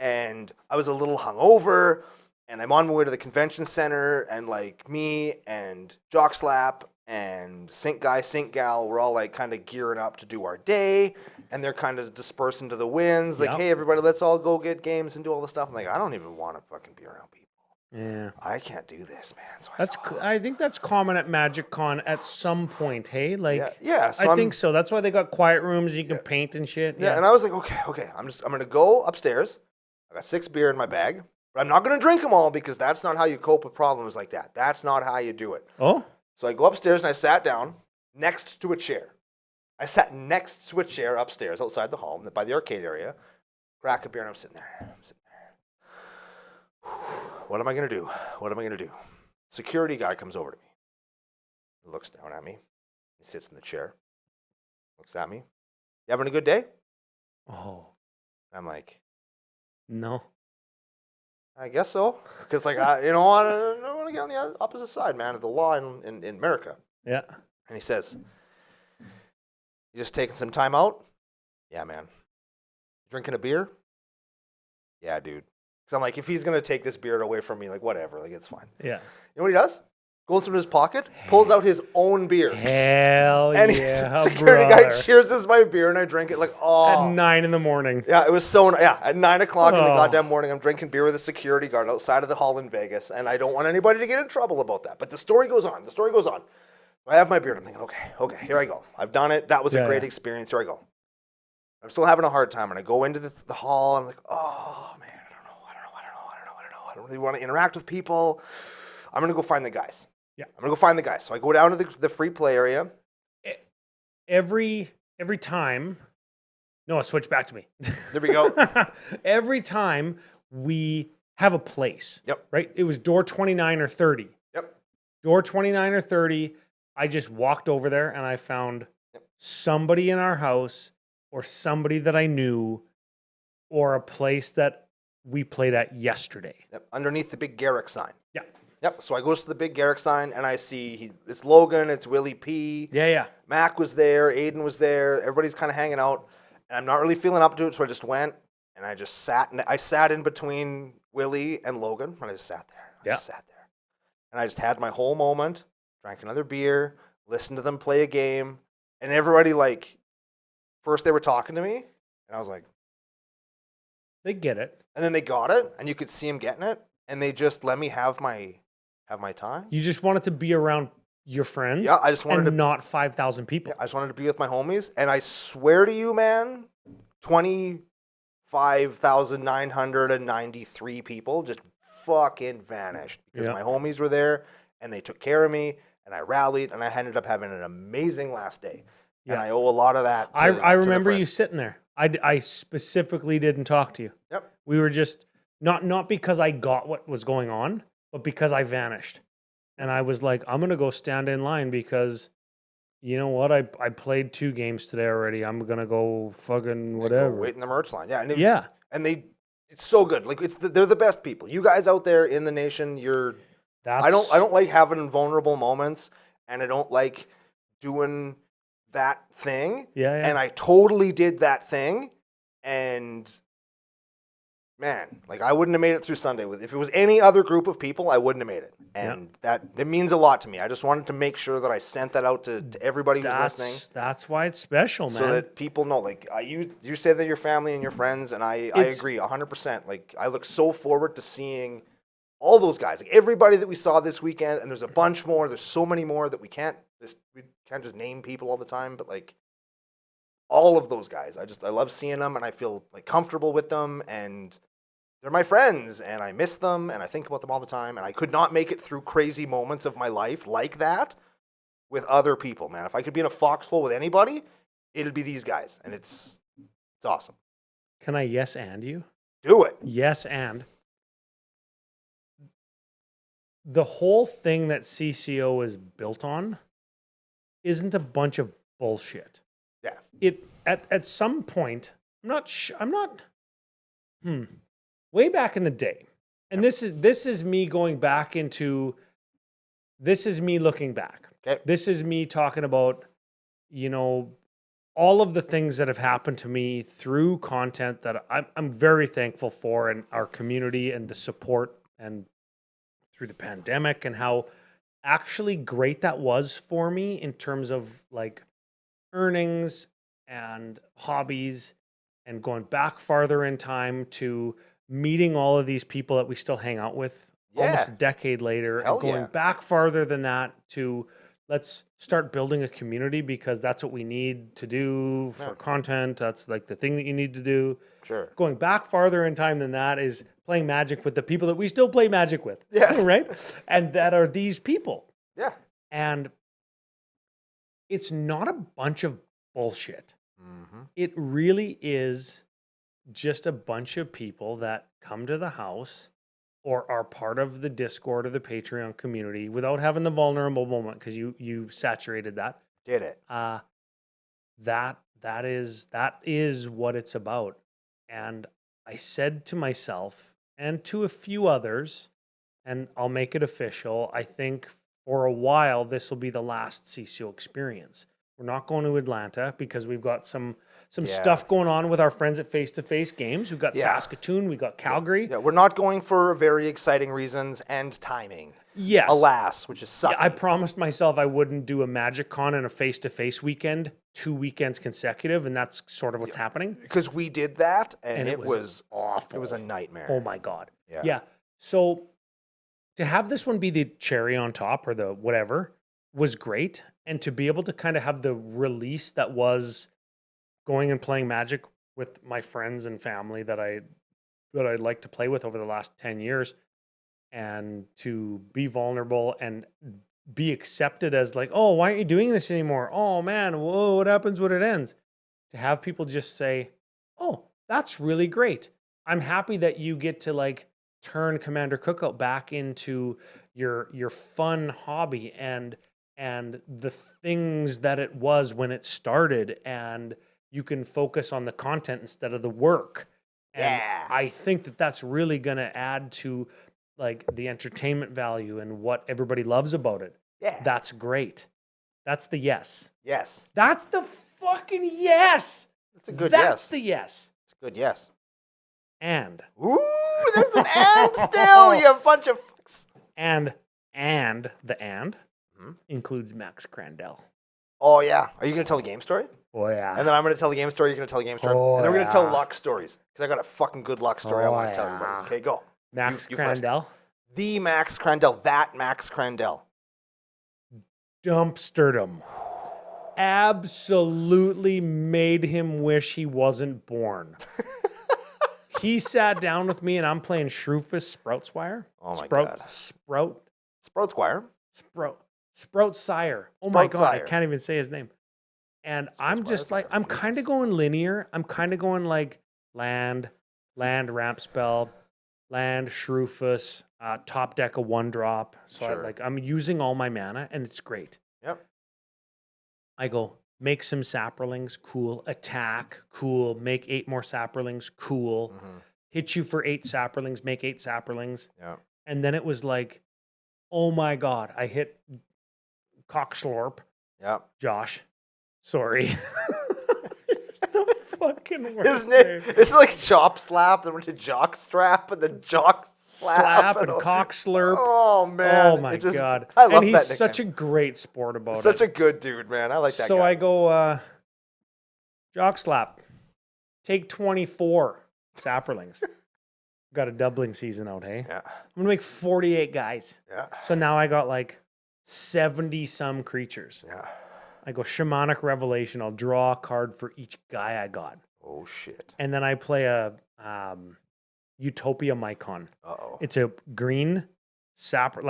And I was a little hungover. And I'm on my way to the convention center. And like me and Jockslap and Sync Guy, Sync Gal, we're all like kind of gearing up to do our day. And they're kind of dispersing to the winds. Like, Yep. hey, everybody, let's all go get games and do all this stuff. I'm like, I don't even want to fucking be around people. Yeah. I can't do this, man. So I think that's common at MagicCon at some point, hey? Like yeah. So I think so. That's why they got quiet rooms, you can paint and shit. Yeah, and I was like, okay, I'm gonna go upstairs. I got 6 beer in my bag, but I'm not gonna drink them all because that's not how you cope with problems like that. That's not how you do it. Oh? So I go upstairs and I sat down next to a chair. I sat next to a chair upstairs outside the hall by the arcade area, crack a beer, and I'm sitting there. What am I gonna do? What am I gonna do? Security guy comes over to me. He looks down at me. He sits in the chair. Looks at me. You having a good day? Oh. I'm like, No. I guess so. Because, like, I don't want to get on the opposite side, man, of the law in America. Yeah. And he says, you just taking some time out? Yeah, man. Drinking a beer? Yeah, dude. Because I'm like, if he's going to take this beer away from me, like, whatever. Like, it's fine. Yeah. You know what he does? goes into his pocket, pulls out his own beer. Hell And yeah, security guy brother. cheers as my beer, and I drink it like, oh. At 9 a.m. Yeah, it was so, yeah, at 9 o'clock in the Oh. goddamn morning, I'm drinking beer with a security guard outside of the hall in Vegas, and I don't want anybody to get in trouble about that. But the story goes on. I have my beer, and I'm thinking, okay, here I go. I've done it. That was a great experience. Here I go. I'm still having a hard time, and I go into the hall, and I'm like, oh, man, I don't know. I don't really want to interact with people. I'm going to go find the guys. Yeah. I'm going to go find the guys. So I go down to the free play area. Every time, no, switch back to me. There we go. Every time we have a place, Yep. right? It was door 29 or 30. Yep. Door 29 or 30, I just walked over there and I found somebody in our house or somebody that I knew or a place that we played at yesterday. Yep. Underneath the big Garrick sign. Yeah. Yep. So I go to the big Garrick sign and I see it's Logan, it's Willie P. Yeah. Mac was there, Aiden was there. Everybody's kind of hanging out, and I'm not really feeling up to it, so I just went and I just sat. I sat in between Willie and Logan, and I just sat there. I just sat there, and I just had my whole moment. Drank another beer, listened to them play a game, and everybody first they were talking to me, and I was like, They get it. and then they got it, and you could see them getting it, and they just let me have my time. You just wanted to be around your friends. Yeah, I just wanted to not 5,000 people. I just wanted to be with my homies, and I swear to you, man, 25,993 people just fucking vanished because my homies were there, and they took care of me, and I rallied, and I ended up having an amazing last day. Yeah. And I owe a lot of that to I to the remember you friends. sitting there. I specifically didn't talk to you. Yep. We were just not because I got what was going on, but because I vanished. And I was like, I'm gonna go stand in line because you know what? I played 2 games today already. I'm gonna go fucking whatever. Wait in the merch line. Yeah. And it's so good. Like they're the best people. You guys out there in the nation, I don't like having vulnerable moments, and I don't like doing that thing. Yeah. And I totally did that thing, and man, I wouldn't have made it through Sunday if it was any other group of people. I wouldn't have made it, and it means a lot to me. I just wanted to make sure that I sent that out to everybody who's listening. That's why it's special, man. So that people know, you say that your family and your friends, and I agree 100%. I look so forward to seeing all those guys, everybody that we saw this weekend, and there's a bunch more. There's so many more that we can't just name people all the time, but all of those guys, I love seeing them, and I feel comfortable with them, and they're my friends, and I miss them, and I think about them all the time, and I could not make it through crazy moments of my life like that with other people, man. If I could be in a foxhole with anybody, it'd be these guys, and it's awesome. Can I yes and you? Do it. Yes and. The whole thing that CCO is built on isn't a bunch of bullshit. Yeah. It at some point, way back in the day, and this is me going back into, this is me looking back. Okay. This is me talking about, all of the things that have happened to me through content that I'm very thankful for, and our community and the support and through the pandemic, and how actually great that was for me in terms of earnings and hobbies, and going back farther in time to meeting all of these people that we still hang out with almost a decade later. Hell and going back farther than that to let's start building a community, because that's what we need to do for content. That's the thing that you need to do. Sure. Going back farther in time than that is playing Magic with the people that we still play Magic with. Yes. Right? And that are these people. Yeah. And it's not a bunch of bullshit. Mm-hmm. It really is just a bunch of people that come to the house or are part of the Discord or the Patreon community without having the vulnerable moment, because you saturated that. Did it. That is what it's about. And I said to myself and to a few others, and I'll make it official, I think for a while this will be the last CCO experience. We're not going to Atlanta because we've got some stuff going on with our friends at face-to-face games. We've got Saskatoon, we've got Calgary. Yeah, we're not going for very exciting reasons and timing. Yes. Alas, which is sucking. Yeah, I promised myself I wouldn't do a MagicCon and a face-to-face weekend 2 weekends consecutive, and that's sort of what's happening. Because we did that, and it was awful. It was a nightmare. Oh my God. Yeah. So to have this one be the cherry on top or the whatever was great. And to be able to kind of have the release that was going and playing Magic with my friends and family that I like to play with over the last 10 years, and to be vulnerable and be accepted as like, oh, why aren't you doing this anymore? Oh man, whoa, what happens when it ends? To have people just say, oh, that's really great. I'm happy that you get to like turn Commander Cookout back into your fun hobby and the things that it was when it started, and you can focus on the content instead of the work. And I think that that's really going to add to like the entertainment value and what everybody loves about it. Yeah. That's great. That's the yes. Yes. That's the fucking yes. That's a good That's yes. the yes. It's a good yes. And. Ooh, there's an and still, you bunch of fucks. And includes Max Crandell. Oh, yeah. Are you going to tell the game story? Oh, yeah. And then I'm going to tell the game story, you're going to tell the game story. Oh, and then we're going to tell yeah. luck stories. Because I got a fucking good luck story I Oh, want to tell you yeah. about. Okay, go. Max You first. Crandell. The Max Crandell. That Max Crandell. Dumpstered him. Absolutely made him wish he wasn't born. He sat down with me and I'm playing Shrewfus Sproutswire. Oh my God. Sprout Squire. Sprout Sire. Oh my God, Sire. I can't even say his name. And I'm Sprout just like, Sire. I'm kind of going linear. I'm kind of going like land, ramp spell, land, Shrewfus, top deck a 1-drop. So Sure. I'm using all my mana and it's great. Yep. I go, make some saprolings, cool. Attack, cool. Make 8 more saprolings, cool. Mm-hmm. Hit you for 8 saprolings, make 8 saprolings. Yeah. And then it was like, oh my God, I hit Cockslorp. Yeah. Josh. Sorry. It's the fucking worst. Isn't it? It's like Chop Slap, then we're to Jock Strap, and then Jock Slap and Cock Slurp. Oh, man. Oh my God. I love and he's that such a nickname. great sport about Such it. a good dude, man. I like that So guy. I go, Jock Slap. Take 24 saprolings. Got a doubling season out, hey? Yeah. I'm going to make 48 guys. Yeah. So now I got like 70 some creatures. Yeah. I go Shamanic Revelation. I'll draw a card for each guy I got. Oh, shit. And then I play a Utopia Mycon. Uh-oh. It's a green sap,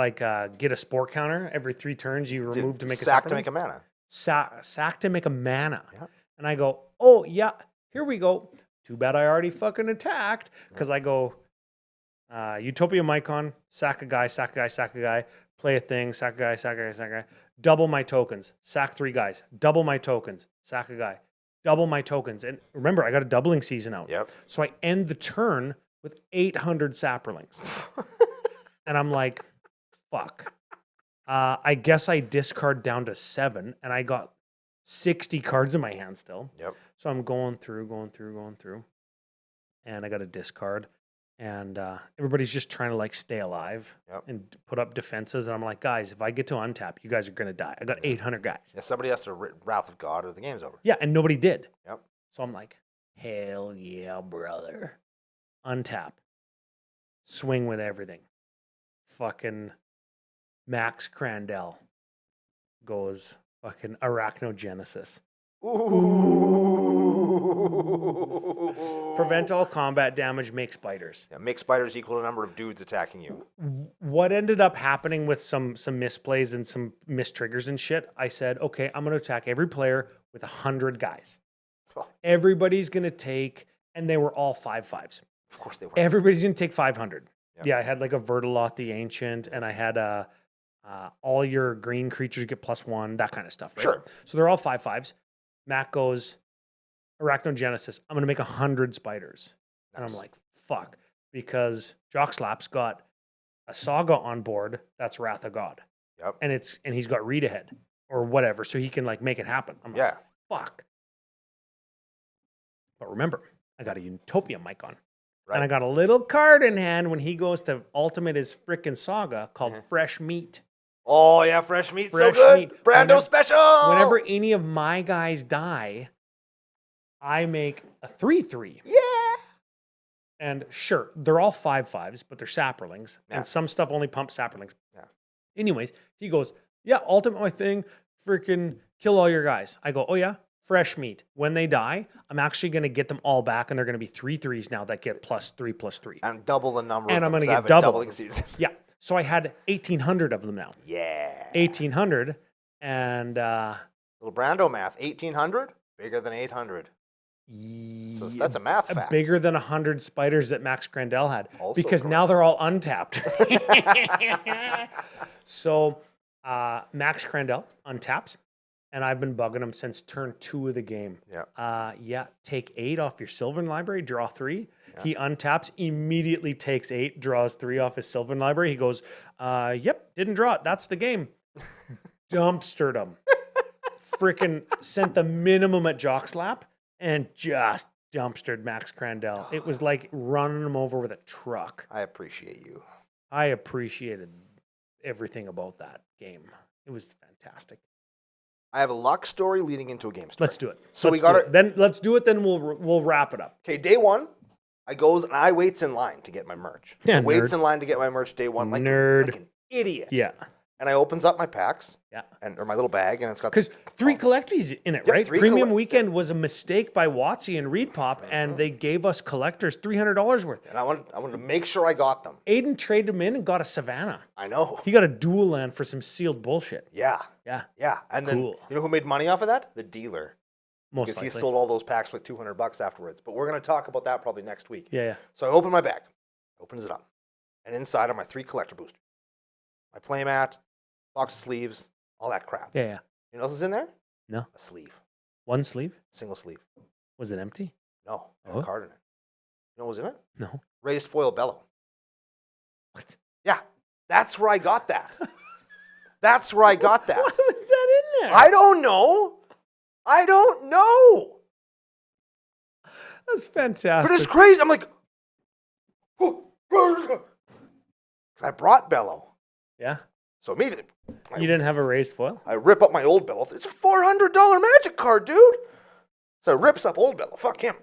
get a spore counter every 3 turns. You remove to make a sack saprolling. to make a mana. Sack to make a mana. Yeah. And I go, oh, yeah, here we go. Too bad I already fucking attacked. Because I go, Utopia Mycon, sack a guy, play a thing, sack a guy, double my tokens, sack 3 guys, double my tokens, sack a guy, double my tokens. And remember, I got a doubling season out. Yep. So I end the turn with 800 saprolings. And I'm like, fuck. I guess I discard down to 7, and I got 60 cards in my hand still. Yep. So I'm going through. And I got a discard. And everybody's just trying to like stay alive and put up defenses. And I'm like, guys, if I get to untap, you guys are going to die. I got 800 guys. Yeah, somebody has to Wrath of God or the game's over. Yeah, and nobody did. Yep. So I'm like, hell yeah, brother. Untap. Swing with everything. Fucking Max Crandell goes fucking Arachnogenesis. Ooh. Prevent all combat damage, make spiders. Yeah, make spiders equal to the number of dudes attacking you. What ended up happening with some misplays and some mistriggers and shit, I said, okay, I'm going to attack every player with 100 guys. Oh. Everybody's going to take, and they were all 5/5s. Of course they were. Everybody's going to take 500. Yep. Yeah, I had like a Vertaloth the Ancient, and I had all your green creatures get +1, that kind of stuff. Right? Sure. So they're all 5/5s. Matt goes, Arachnogenesis, I'm going to make 100 spiders. And I'm like, fuck. Because Jockslap's got a Saga on board that's Wrath of God. Yep. And he's got read ahead or whatever, so he can like make it happen. I'm like, fuck. But remember, I got a Utopia Mycon. And I got a little card in hand when he goes to ultimate his frickin' saga called Fresh Meat. Oh, yeah, fresh meat, so Fresh good. meat. Brando special. Whenever any of my guys die, I make a 3/3. Yeah. And sure, they're all 5/5s, but they're sapperlings. Yeah. And some stuff only pumps sapperlings. Yeah. Anyways, he goes, yeah, ultimate my thing, freaking kill all your guys. I go, oh yeah, fresh meat. When they die, I'm actually going to get them all back, and they're going to be 3/3s now that get +3/+3. And double the number And of I'm them, going to 'cause I get have a double. doubling season. Yeah. So I had 1,800 of them now. Yeah. 1,800. And Little Brando math. 1,800, bigger than 800. So that's a math fact. bigger than 100 spiders that Max Crandell had. Also because correct. now they're all untapped. So Max Crandell untaps. And I've been bugging him since turn 2 of the game. Yeah. Take 8 off your Sylvan library, draw 3. Yeah. He untaps, immediately takes 8, draws 3 off his Sylvan library. He goes, yep, didn't draw it. That's the game. Dumpstered him. Freaking sent the minimum at Jock Slap and just dumpstered Max Crandell. It was like running him over with a truck. I appreciate you. I appreciated everything about that game. It was fantastic. I have a luck story leading into a game story. Let's do it. So we got it. Then let's do it. Then we'll wrap it up. Okay, day 1, I goes and I waits in line to get my merch. Yeah, I waits nerd. in line to get my merch day 1 like Nerd. like an idiot. Yeah. And I opens up my packs. Yeah. Or my little bag, and it's got Because 3 collectors in it, Yeah, right? 3 Premium Weekend was a mistake by Watsy and Reed Pop, and they gave us collectors $300 worth. And I wanted to make sure I got them. Aiden traded them in and got a Savannah. I know. He got a dual land for some sealed bullshit. Yeah. Yeah. Yeah. And then Cool. you know who made money off of that? The dealer. Most Because likely. he sold all those packs for like $200 afterwards. But we're going to talk about that probably next week. Yeah, yeah. So I open my bag, opens it up, and inside are my 3 collector boosters, my playmat, box of sleeves, all that crap. Yeah, yeah. You know what else is in there? No. A sleeve, One sleeve? single sleeve. Was it empty? No, I have Oh. a card in it. You know what was in it? No. Raised foil bellow. What? Yeah, that's where I got that. That's where I got that. What was that in there? I don't know. I don't know. That's fantastic. But it's crazy. I'm like, I brought bellow. Yeah. So immediately, You didn't have a raised foil? I rip up my old bellow. It's a $400 magic card, dude. So it rips up old bellow. Fuck him.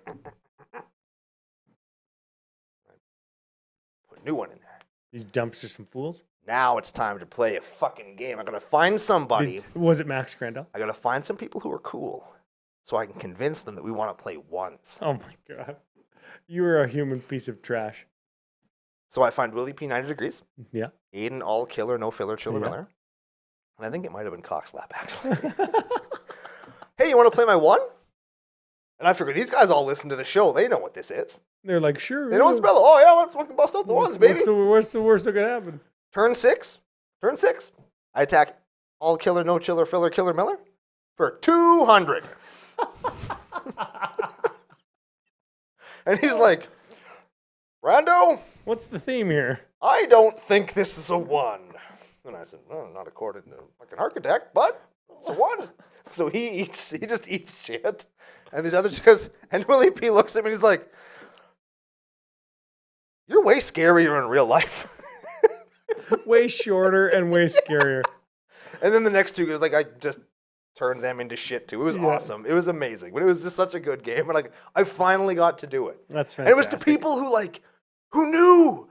Put a new one in there. These dumpsters some fools? Now it's time to play a fucking game. I gotta find somebody. Was it Max Crandell? I gotta find some people who are cool, so I can convince them that we want to play once. Oh my god. You were a human piece of trash. So I find Willie P 90 Degrees, Yeah. Aiden All Killer, No Filler, Chiller Yeah. Miller, and I think it might have been Cockslap actually. Hey, you want to play my 1? And I figure these guys all listen to the show. They know what this is. They're like, sure. They know what's bellow. Oh yeah, let's fucking bust out the ones, baby. What's the worst that could happen? Turn 6. I attack All Killer, No Chiller, Filler, Killer Miller for 200. And he's like, Rando, What's the theme here? I don't think this is a 1. And I said, well, not according to fucking architect, but it's a 1. So he just eats shit. And these other guys, and Willie P looks at me and he's like, you're way scarier in real life. Way shorter and way scarier. And then the next 2 guys, like, I just turned them into shit too. It was Yeah. awesome. It was amazing. But it was just such a good game. And like, I finally got to do it. That's And it was fantastic. to people who knew.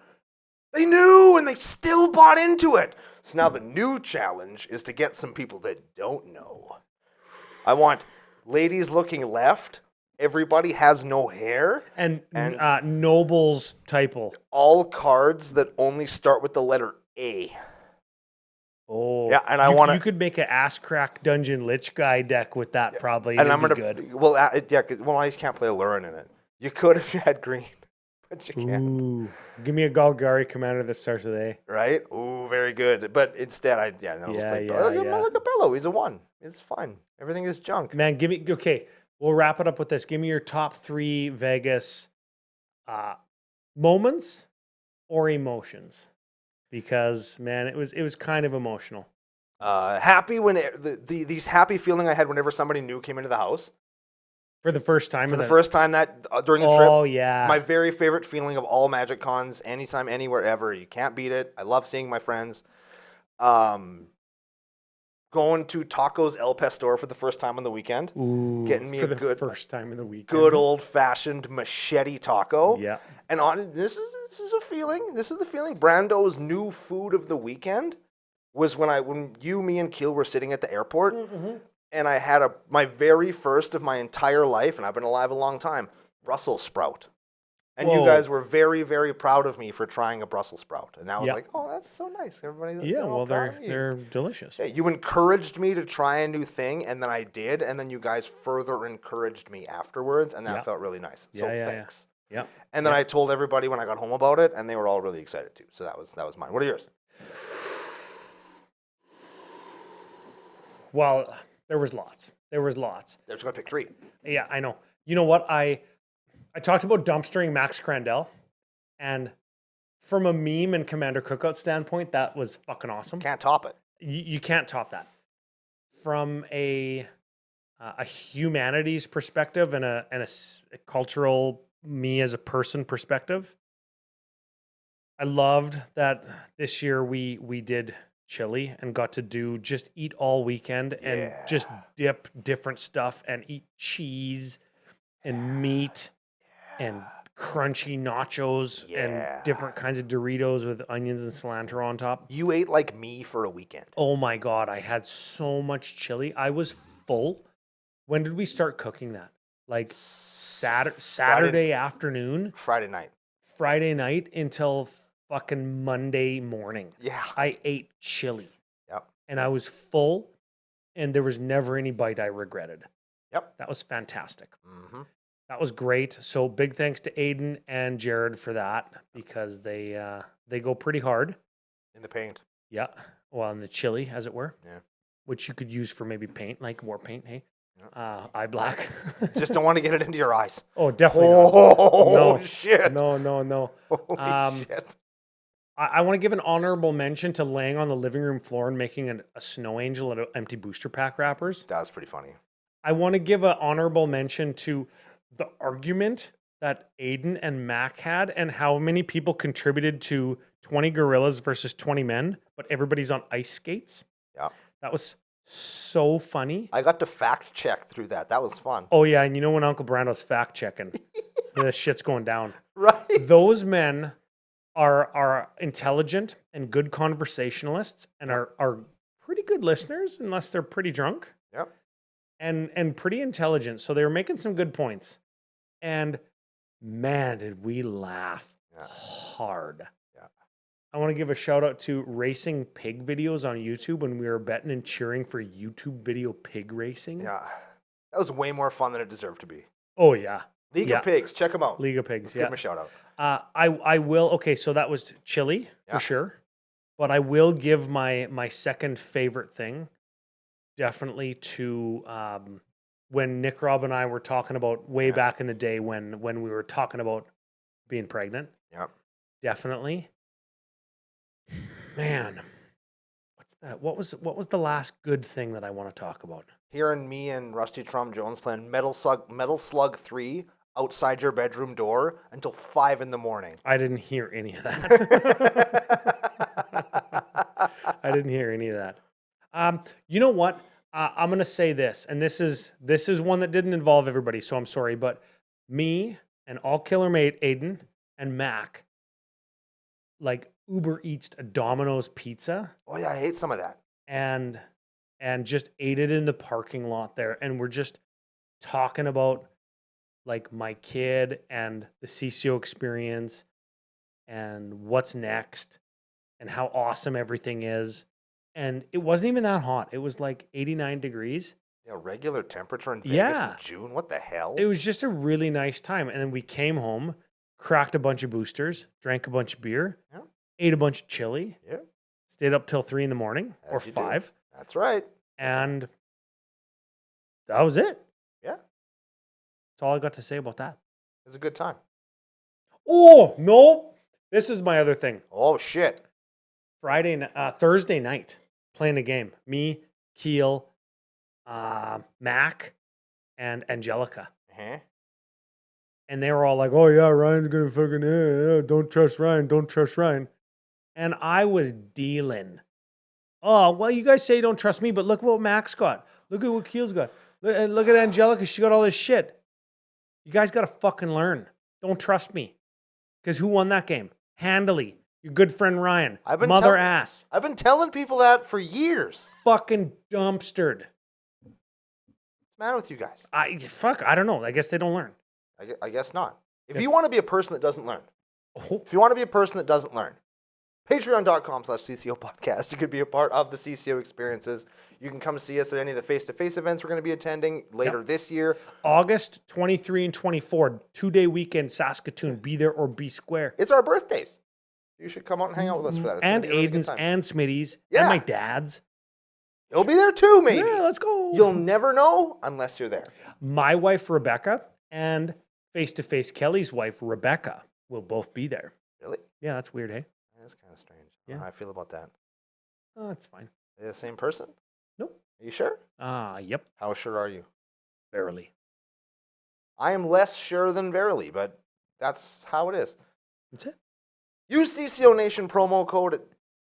They knew and they still bought into it. So now the new challenge is to get some people that don't know. I want ladies looking left. Everybody has no hair. And And- Noble's typo. All cards that only start with the letter A. Oh. Yeah, and I wanna- You could make an ass crack Dungeon Lich guy deck with that probably. And It'd I'm be gonna good. well, yeah. Well, I just can't play Lurin in it. You could if you had green, but you can't. Ooh. Give me a Golgari commander that starts with A. Right? Ooh, very good. But instead, I Yeah, play yeah, yeah. Like a Bello. He's a 1. It's fine. Everything is junk. Man, okay. We'll wrap it up with this. Give me your top 3 Vegas moments or emotions. Because man, it was kind of emotional. Happy when these happy feeling I had whenever somebody new came into the house. For the first time. For the first time that during the trip. Oh, yeah. My very favorite feeling of all Magic Cons, anytime, anywhere, ever. You can't beat it. I love seeing my friends. Going to Tacos El Pastor for the first time on the weekend. Ooh, getting me for a the good first time in the weekend. good old-fashioned machete taco. Yeah. And this is a feeling. This is the feeling. Brando's new food of the weekend was when you, me, and Keel were sitting at the airport, and I had my very first of my entire life, and I've been alive a long time, Brussels sprout. And you guys were very, very proud of me for trying a Brussels sprout. And I was like, oh, that's so nice. Everybody, Yeah, all well, proud of you. they're delicious. Yeah, you encouraged me to try a new thing, and then I did, and then you guys further encouraged me afterwards, and that felt really nice. So thanks. Yeah. And then I told everybody when I got home about it, and they were all really excited too. So that was mine. What are yours? Well, there was lots. They're just gonna pick 3. Yeah, I know. You know what? I talked about dumpstering Max Crandell, and from a meme and Commander Cookout standpoint, that was fucking awesome. Can't top it. You can't top that. From a humanities perspective and a cultural me as a person perspective, I loved that this year we did chili and got to just eat all weekend and just dip different stuff and eat cheese and meat and crunchy nachos and different kinds of Doritos with onions and cilantro on top. You ate like me for a weekend. Oh my God, I had so much chili. I was full. When did we start cooking that? Like Saturday afternoon? Friday night. Friday night until fucking Monday morning. Yeah. I ate chili. Yep. And I was full, and there was never any bite I regretted. Yep. That was fantastic. Mm-hmm. That was great. So big thanks to Aiden and Jared for that, because they go pretty hard. In the paint. Yeah. Well, in the chili, as it were. Yeah. Which you could use for maybe paint, like war paint, hey? Eye black. Just don't want to get it into your eyes. Oh, definitely not. Shit. No. Holy shit. I want to give an honorable mention to laying on the living room floor and making a snow angel out of empty booster pack wrappers. That was pretty funny. I want to give an honorable mention to the argument that Aiden and Mac had and how many people contributed to 20 gorillas versus 20 men, but everybody's on ice skates. Yeah. That was so funny. I got to fact check through that. That was fun. Oh, yeah. And you know when Uncle Brando's fact checking, this shit's going down. Right. Those men are intelligent and good conversationalists and are pretty good listeners, unless they're pretty drunk. Yep. And pretty intelligent. So they were making some good points. And man, did we laugh hard. Yeah. I want to give a shout out to Racing Pig videos on YouTube when we were betting and cheering for YouTube video pig racing. Yeah. That was way more fun than it deserved to be. Oh, yeah. League of Pigs. Check them out. League of Pigs, Let's give them a shout out. I will. Okay, so that was chili for sure. But I will give my second favorite thing definitely to when Nick, Rob, and I were talking about way back in the day when we were talking about being pregnant. Yep. Definitely. Man, what's that? What was the last good thing that I want to talk about? Hearing me and Rusty Trum Jones playing Metal Slug 3 outside your bedroom door until 5 in the morning. I didn't hear any of that. I didn't hear any of that. You know what? I'm gonna say this, and this is one that didn't involve everybody, so I'm sorry, but me and All Killer Mate Aiden and Mac, like Uber Eats a Domino's pizza. Oh yeah, I hate some of that. And just ate it in the parking lot there, and we're just talking about like my kid and the CCO experience and what's next and how awesome everything is. And it wasn't even that hot. It was like 89 degrees. Yeah, regular temperature in Vegas in June. What the hell? It was just a really nice time. And then we came home, cracked a bunch of boosters, drank a bunch of beer, ate a bunch of chili, stayed up till 3 in the morning or 5. That's right. And that was it. Yeah. That's all I got to say about that. It was a good time. Oh, no. This is my other thing. Oh, shit. Thursday night, playing a game. Me, Keel, Mac, and Angelica. Uh-huh. And they were all like, "Oh yeah, Ryan's gonna fucking don't trust Ryan, don't trust Ryan." And I was dealing. Oh well, you guys say you don't trust me, but look what Max got. Look at what Keel's got. Look at Angelica. She got all this shit. You guys gotta fucking learn. Don't trust me. Because who won that game? Handily. Your good friend Ryan. Mother ass. I've been telling people that for years. Fucking dumpstered. What's the matter with you guys? I don't know. I guess they don't learn. I guess not. If Yes. you want to be a person that doesn't learn, Oh, if you want to be a person that doesn't learn, patreon.com/CCO podcast. You could be a part of the CCO experiences. You can come see us at any of the face-to-face events we're going to be attending later this year. August 23 and 24, 2-day weekend, Saskatoon. Be there or be square. It's our birthdays. You should come out and hang out with us for that. It's And gonna be a really good Aiden's time. and Smitty's Yeah. and my dad's. You'll be there too, maybe. Yeah, let's go. You'll never know unless you're there. My wife, Rebecca, and face-to-face Kelly's wife, Rebecca, will both be there. Really? Yeah, that's weird, hey? That's kind of strange. I Yeah. don't know how I feel about that. Oh, that's fine. Are they the same person? Nope. Are you sure? Yep, How sure are you? barely. I am less sure than verily, but that's how it is. That's it. Use CCO Nation promo code.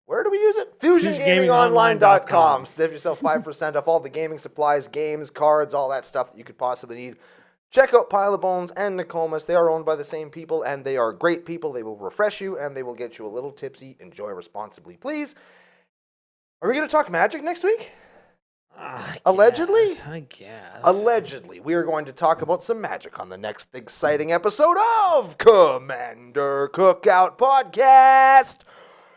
Where do we use it? FusionGamingOnline.com. FusionGamingOnline.com. Save yourself 5% off all the gaming supplies, games, cards, all that stuff that you could possibly need. Check out Pile of Bones and Nokomis. They are owned by the same people, and they are great people. They will refresh you, and they will get you a little tipsy. Enjoy responsibly, please. Are we going to talk Magic next week? Allegedly? I guess. Allegedly, we are going to talk about some Magic on the next exciting episode of Commander Cookout Podcast.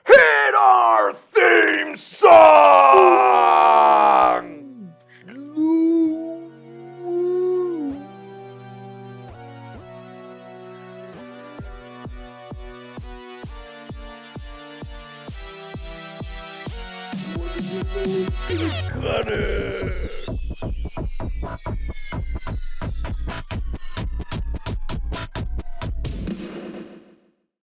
Hit our theme song! Cut it!